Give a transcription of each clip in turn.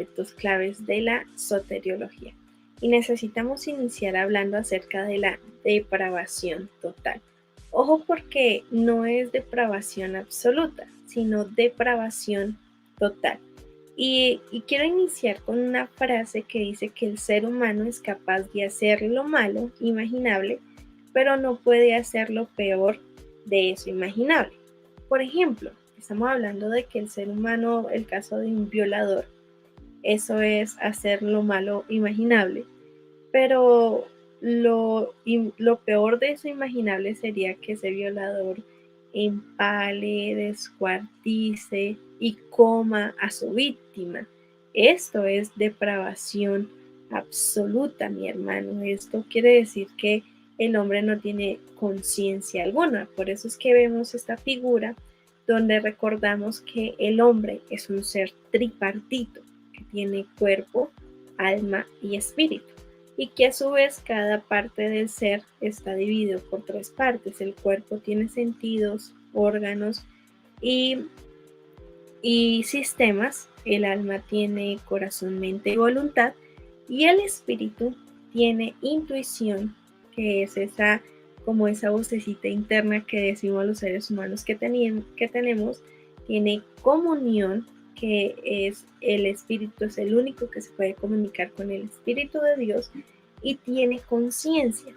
aspectos claves de la soteriología. Y necesitamos iniciar hablando acerca de la depravación total. Ojo, porque no es depravación absoluta, sino depravación total. Y quiero iniciar con una frase que dice que el ser humano es capaz de hacer lo malo, imaginable, pero no puede hacer lo peor de eso imaginable. Por ejemplo, estamos hablando de que el ser humano, el caso de un violador, eso es hacer lo malo imaginable, pero lo peor de eso imaginable sería que ese violador empale, descuartice y coma a su víctima. Esto es depravación absoluta, mi hermano. Esto quiere decir que el hombre no tiene conciencia alguna. Por eso es que vemos esta figura donde recordamos que el hombre es un ser tripartito, que tiene cuerpo, alma y espíritu, y que a su vez cada parte del ser está dividido por tres partes. El cuerpo tiene sentidos, órganos y, y sistemas, el alma tiene corazón, mente y voluntad, y el espíritu tiene intuición, que es como esa vocecita interna que decimos los seres humanos que tenemos, tiene comunión, que es el espíritu, es el único que se puede comunicar con el espíritu de Dios, y tiene conciencia.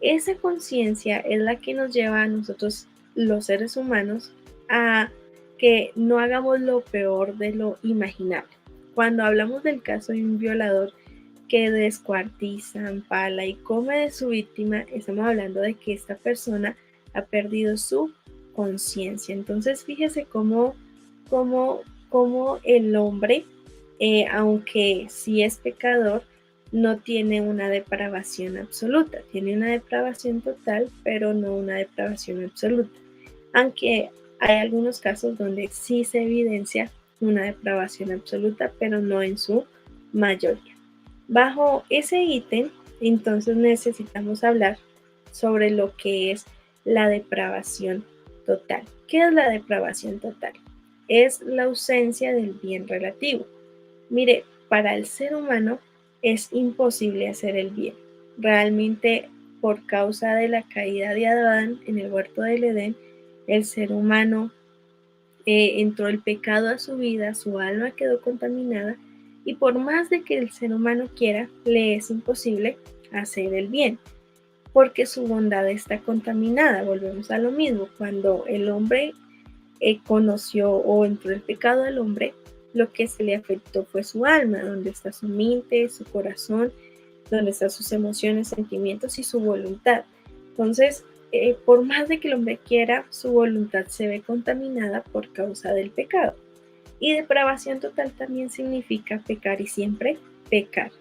Esa conciencia es la que nos lleva a nosotros, los seres humanos, a que no hagamos lo peor de lo imaginable. Cuando hablamos del caso de un violador que descuartiza, empala y come de su víctima, estamos hablando de que esta persona ha perdido su conciencia. Entonces, fíjese cómo el hombre, aunque sí es pecador, no tiene una depravación absoluta, tiene una depravación total, pero no una depravación absoluta. Aunque hay algunos casos donde sí se evidencia una depravación absoluta, pero no en su mayoría. Bajo ese ítem, entonces necesitamos hablar sobre lo que es la depravación total. ¿Qué es la depravación total? Es la ausencia del bien relativo. Mire, para el ser humano es imposible hacer el bien. Realmente, por causa de la caída de Adán en el huerto del Edén, el ser humano entró el pecado a su vida, su alma quedó contaminada, y por más de que el ser humano quiera, le es imposible hacer el bien, porque su bondad está contaminada. Volvemos a lo mismo, cuando el hombre conoció o entró el pecado al hombre, lo que se le afectó fue su alma, donde está su mente, su corazón, donde están sus emociones, sentimientos y su voluntad. Entonces, por más de que el hombre quiera, su voluntad se ve contaminada por causa del pecado. Y depravación total también significa pecar y siempre pecar.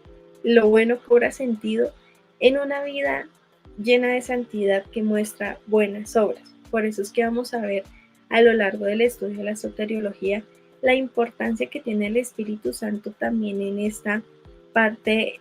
Lo bueno cobra sentido en una vida llena de santidad que muestra buenas obras. Por eso es que vamos a ver a lo largo del estudio de la soteriología la importancia que tiene el Espíritu Santo también en esta parte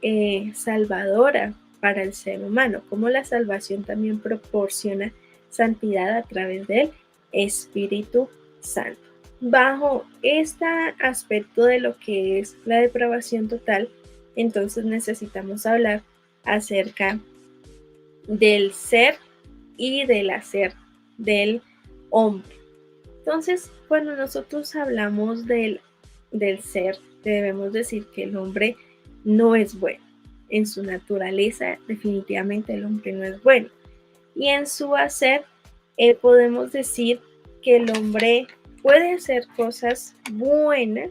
salvadora para el ser humano, como la salvación también proporciona santidad a través del Espíritu Santo. Bajo este aspecto de lo que es la depravación total, entonces necesitamos hablar acerca del ser y del hacer del hombre. Entonces, cuando nosotros hablamos del ser, debemos decir que el hombre no es bueno. En su naturaleza, definitivamente el hombre no es bueno. Y en su hacer, podemos decir que el hombre puede hacer cosas buenas,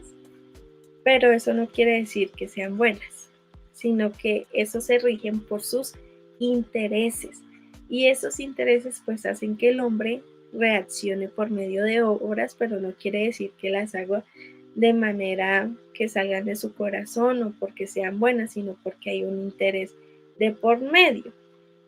pero eso no quiere decir que sean buenas, sino que eso se rigen por sus intereses. Y esos intereses pues hacen que el hombre reaccione por medio de obras, pero no quiere decir que las haga de manera que salgan de su corazón o porque sean buenas, sino porque hay un interés de por medio.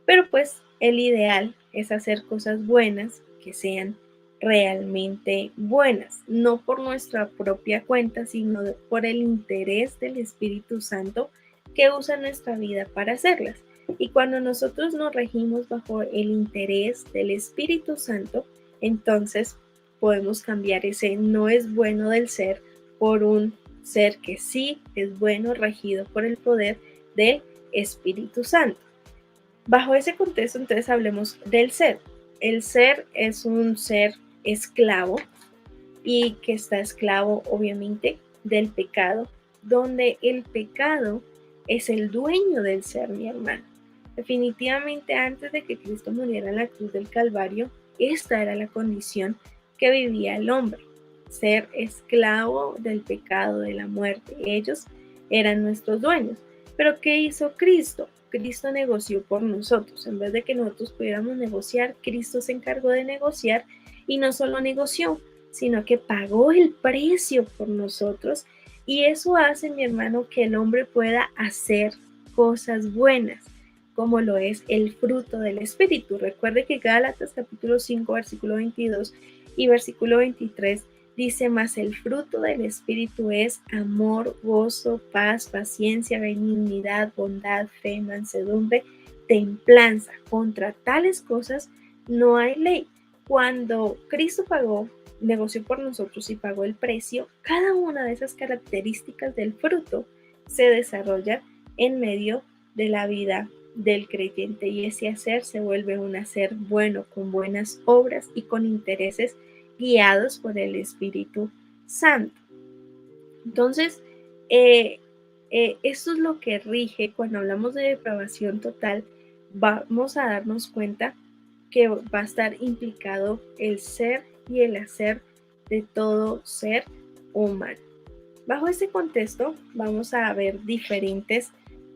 Pero pues el ideal es hacer cosas buenas que sean realmente buenas, no por nuestra propia cuenta, sino por el interés del Espíritu Santo que usa nuestra vida para hacerlas. Y cuando nosotros nos regimos bajo el interés del Espíritu Santo, entonces podemos cambiar ese no es bueno del ser por un ser que sí es bueno, regido por el poder del Espíritu Santo. Bajo ese contexto, entonces hablemos del ser. El ser es un ser esclavo y que está esclavo, obviamente, del pecado, donde el pecado es el dueño del ser, mi hermano. Definitivamente, antes de que Cristo muriera en la cruz del Calvario, esta era la condición que vivía el hombre, ser esclavo del pecado, de la muerte. Ellos eran nuestros dueños. Pero ¿qué hizo Cristo? Cristo negoció por nosotros. En vez de que nosotros pudiéramos negociar, Cristo se encargó de negociar y no solo negoció, sino que pagó el precio por nosotros. Y eso hace, mi hermano, que el hombre pueda hacer cosas buenas, como lo es el fruto del Espíritu. Recuerde que Gálatas capítulo 5, versículo 22 y versículo 23 dice: mas el fruto del Espíritu es amor, gozo, paz, paciencia, benignidad, bondad, fe, mansedumbre, templanza. Contra tales cosas no hay ley. Cuando Cristo negoció por nosotros y pagó el precio, cada una de esas características del fruto se desarrolla en medio de la vida del creyente, y ese hacer se vuelve un hacer bueno, con buenas obras y con intereses guiados por el Espíritu Santo. Entonces, esto es lo que rige cuando hablamos de depravación total. Vamos a darnos cuenta que va a estar implicado el ser y el hacer de todo ser humano. Bajo este contexto, vamos a ver diferentes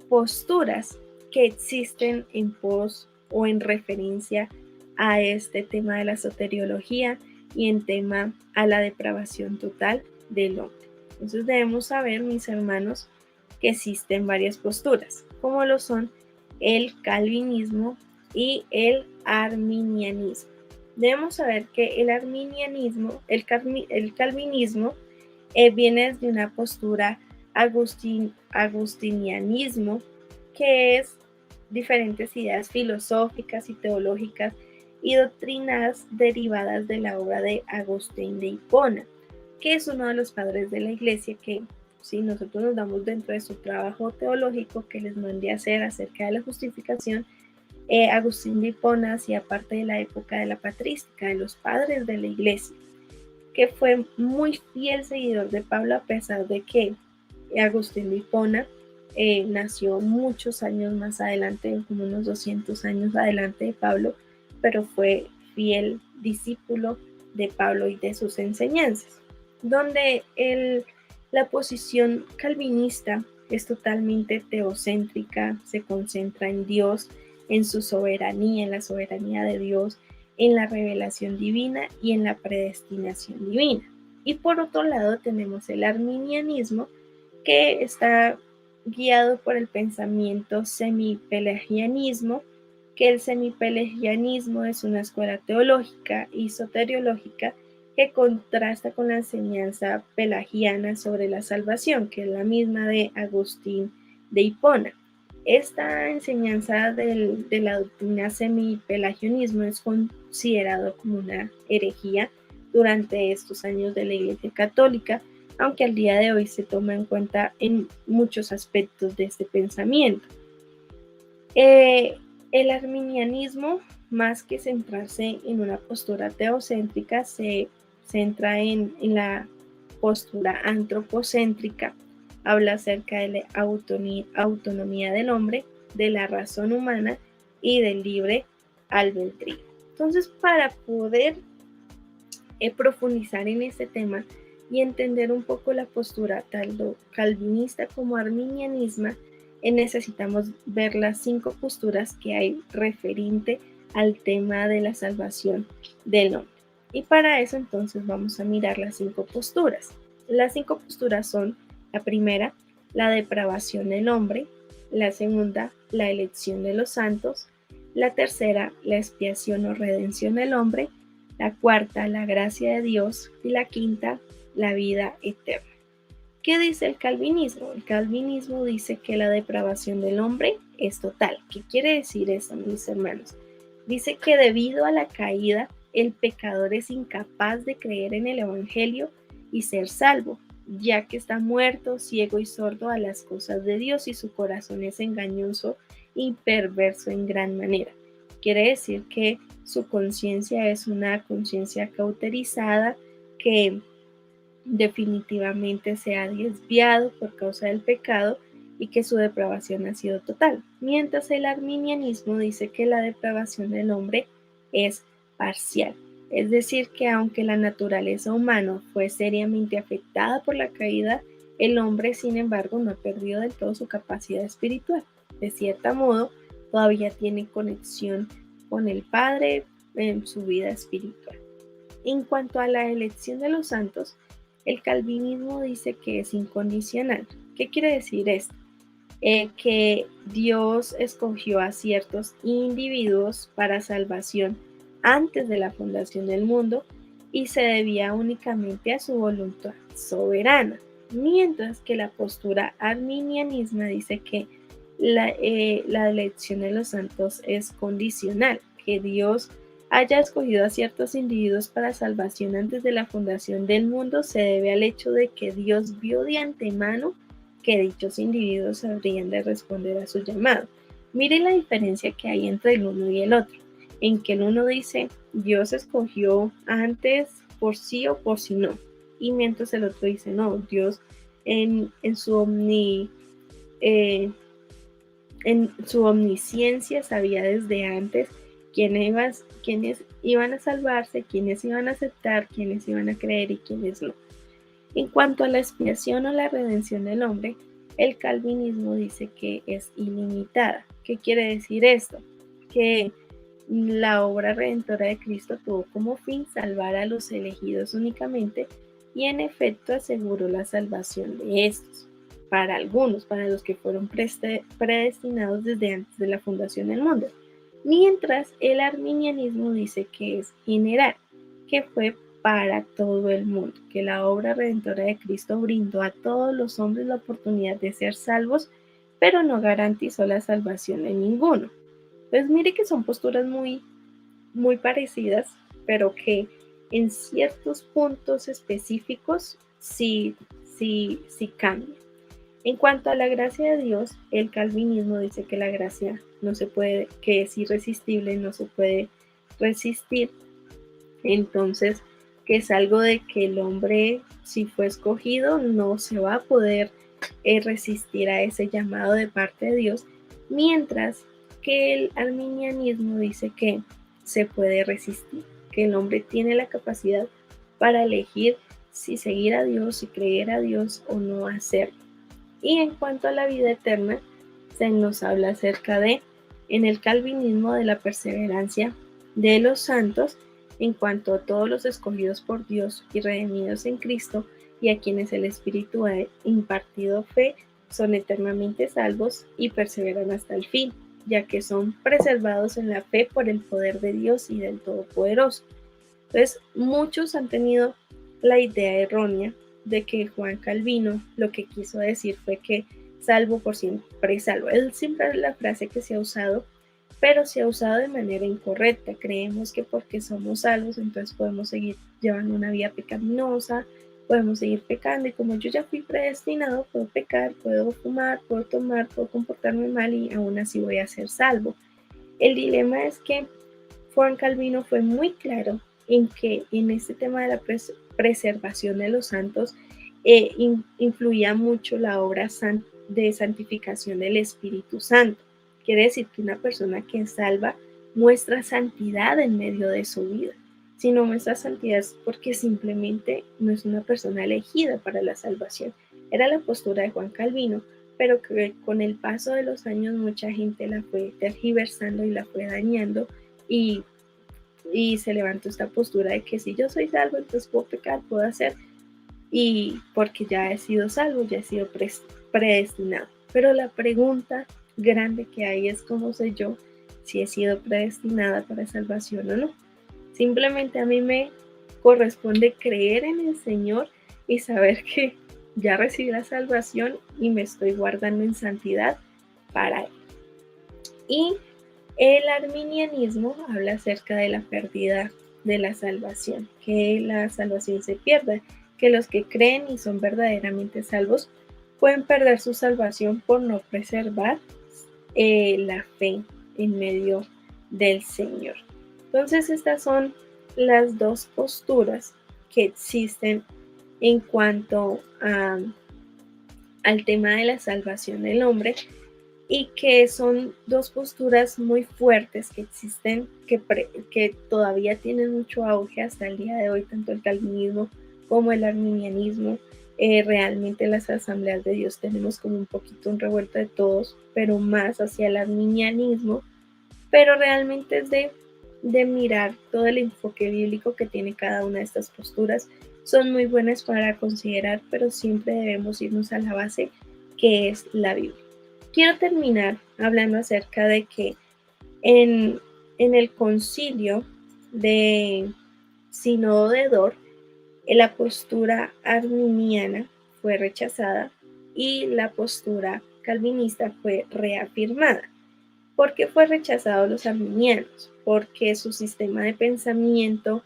posturas que existen en pos o en referencia a este tema de la soteriología y en tema a la depravación total del hombre. Entonces debemos saber, mis hermanos, que existen varias posturas, como lo son el calvinismo y el arminianismo. Debemos saber que el arminianismo, el calvinismo, viene desde una postura agustinianismo, que es diferentes ideas filosóficas y teológicas y doctrinas derivadas de la obra de Agustín de Hipona, que es uno de los padres de la iglesia, que si nosotros nos damos dentro de su trabajo teológico que les mandé a hacer acerca de la justificación, Agustín de Hipona hacía parte de la época de la patrística, de los padres de la iglesia, que fue muy fiel seguidor de Pablo, a pesar de que Agustín de Hipona nació muchos años más adelante, como unos 200 años adelante de Pablo, pero fue fiel discípulo de Pablo y de sus enseñanzas, donde la posición calvinista es totalmente teocéntrica, se concentra en Dios, en su soberanía, en la soberanía de Dios, en la revelación divina y en la predestinación divina. Y por otro lado tenemos el arminianismo, que está guiado por el pensamiento semipelagianismo, que el semipelagianismo es una escuela teológica y soteriológica que contrasta con la enseñanza pelagiana sobre la salvación, que es la misma de Agustín de Hipona. Esta enseñanza de la doctrina semipelagianismo es considerado como una herejía durante estos años de la Iglesia Católica, aunque al día de hoy se toma en cuenta en muchos aspectos de este pensamiento. El arminianismo, más que centrarse en una postura teocéntrica, se centra en la postura antropocéntrica. Habla acerca de la autonomía del hombre, de la razón humana y del libre albedrío. Entonces, para poder profundizar en este tema y entender un poco la postura tanto calvinista como arminianismo, necesitamos ver las 5 posturas que hay referente al tema de la salvación del hombre. Y para eso entonces vamos a mirar las 5 posturas. Las 5 posturas son: la primera, la depravación del hombre; la segunda, la elección de los santos; la tercera, la expiación o redención del hombre; la cuarta, la gracia de Dios; y la quinta, la vida eterna. ¿Qué dice el calvinismo? El calvinismo dice que la depravación del hombre es total. ¿Qué quiere decir eso, mis hermanos? Dice que debido a la caída, el pecador es incapaz de creer en el Evangelio y ser salvo. ya que está muerto, ciego y sordo a las cosas de Dios y su corazón es engañoso y perverso en gran manera. Quiere decir que su conciencia es una conciencia cauterizada que definitivamente se ha desviado por causa del pecado y que su depravación ha sido total, mientras el arminianismo dice que la depravación del hombre es parcial, es decir, que aunque la naturaleza humana fue seriamente afectada por la caída, el hombre, sin embargo, no ha perdido del todo su capacidad espiritual. De cierto modo, todavía tiene conexión con el Padre en su vida espiritual. En cuanto a la elección de los santos, el calvinismo dice que es incondicional. ¿Qué quiere decir esto? Que Dios escogió a ciertos individuos para salvación antes de la fundación del mundo y se debía únicamente a su voluntad soberana, mientras que la postura arminianismo dice que la elección de los santos es condicional, que Dios haya escogido a ciertos individuos para salvación antes de la fundación del mundo se debe al hecho de que Dios vio de antemano que dichos individuos habrían de responder a su llamado. Miren la diferencia que hay entre el uno y el otro, en que el uno dice Dios escogió antes por sí o por sí no, y mientras el otro dice no, Dios en eh, su omnisciencia sabía desde antes quiénes iban a salvarse, quiénes iban a aceptar, quiénes iban a creer y quiénes no. En cuanto a la expiación o la redención del hombre, el calvinismo dice que es ilimitada. ¿Qué quiere decir esto? Que la obra redentora de Cristo tuvo como fin salvar a los elegidos únicamente y en efecto aseguró la salvación de estos. Para algunos, para los que fueron predestinados desde antes de la fundación del mundo. Mientras el arminianismo dice que es general, que fue para todo el mundo, que la obra redentora de Cristo brindó a todos los hombres la oportunidad de ser salvos, pero no garantizó la salvación de ninguno. Pues mire que son posturas muy parecidas, pero que en ciertos puntos específicos sí cambian. En cuanto a la gracia de Dios, el calvinismo dice que la gracia no se puede, que es irresistible, no se puede resistir. Entonces, que es algo de que el hombre, si fue escogido, no se va a poder resistir a ese llamado de parte de Dios, mientras que el arminianismo dice que se puede resistir, que el hombre tiene la capacidad para elegir si seguir a Dios, si creer a Dios o no hacerlo. Y en cuanto a la vida eterna, se nos habla acerca de, en el calvinismo, de la perseverancia de los santos, en cuanto a todos los escogidos por Dios y redimidos en Cristo, y a quienes el Espíritu ha impartido fe, son eternamente salvos y perseveran hasta el fin, ya que son preservados en la fe por el poder de Dios y del Todopoderoso. Entonces, muchos han tenido la idea errónea de que Juan Calvino lo que quiso decir fue que salvo por siempre salvo. Es siempre la frase que se ha usado, pero se ha usado de manera incorrecta. Creemos que porque somos salvos, entonces podemos seguir llevando una vida pecaminosa, podemos seguir pecando y como yo ya fui predestinado, puedo pecar, puedo fumar, puedo tomar, puedo comportarme mal y aún así voy a ser salvo. El dilema es que Juan Calvino fue muy claro en que en este tema de la preservación de los santos influía mucho la obra de santificación del Espíritu Santo. Quiere decir que una persona que es salva muestra santidad en medio de su vida. Si no muestra santidad es porque simplemente no es una persona elegida para la salvación. Era la postura de Juan Calvino, pero que con el paso de los años mucha gente la fue tergiversando y la fue dañando y se levantó esta postura de que si yo soy salvo, entonces puedo pecar, puedo hacer, y porque ya he sido salvo, ya he sido predestinado. Pero la pregunta grande que hay es cómo sé yo si he sido predestinada para salvación o no. Simplemente a mí me corresponde creer en el Señor y saber que ya recibí la salvación y me estoy guardando en santidad para Él. Y el arminianismo habla acerca de la pérdida de la salvación, que la salvación se pierda. que los que creen y son verdaderamente salvos pueden perder su salvación por no preservar la fe en medio del Señor. Entonces estas son las dos posturas que existen en cuanto al tema de la salvación del hombre, y que son dos posturas muy fuertes que existen, que todavía tienen mucho auge hasta el día de hoy, tanto el calvinismo como el arminianismo. Realmente las asambleas de Dios tenemos como un poquito un revuelto de todos, pero más hacia el arminianismo, pero realmente es de mirar todo el enfoque bíblico que tiene cada una de estas posturas. Son muy buenas para considerar, pero siempre debemos irnos a la base, que es la Biblia. Quiero terminar hablando acerca de que en, en el concilio de Sínodo de Dort, la postura arminiana fue rechazada y la postura calvinista fue reafirmada. ¿Por qué fue rechazado los arminianos? Porque su sistema de pensamiento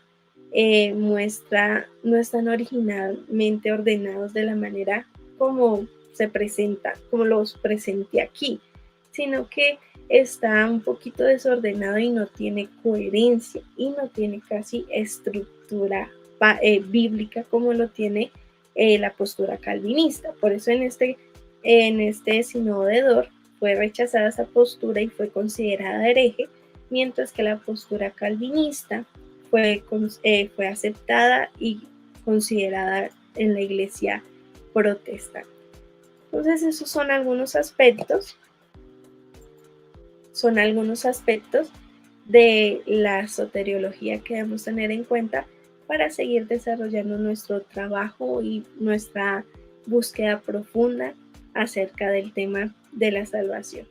no están originalmente ordenados de la manera como se presenta, como los presenté aquí, sino que está un poquito desordenado y no tiene coherencia y no tiene casi estructura bíblica como lo tiene la postura calvinista. Por eso en este sínodo de Dort fue rechazada esa postura y fue considerada hereje, mientras que la postura calvinista fue aceptada y considerada en la iglesia protestante. Entonces esos son algunos aspectos de la soteriología que debemos tener en cuenta para seguir desarrollando nuestro trabajo y nuestra búsqueda profunda acerca del tema de la salvación.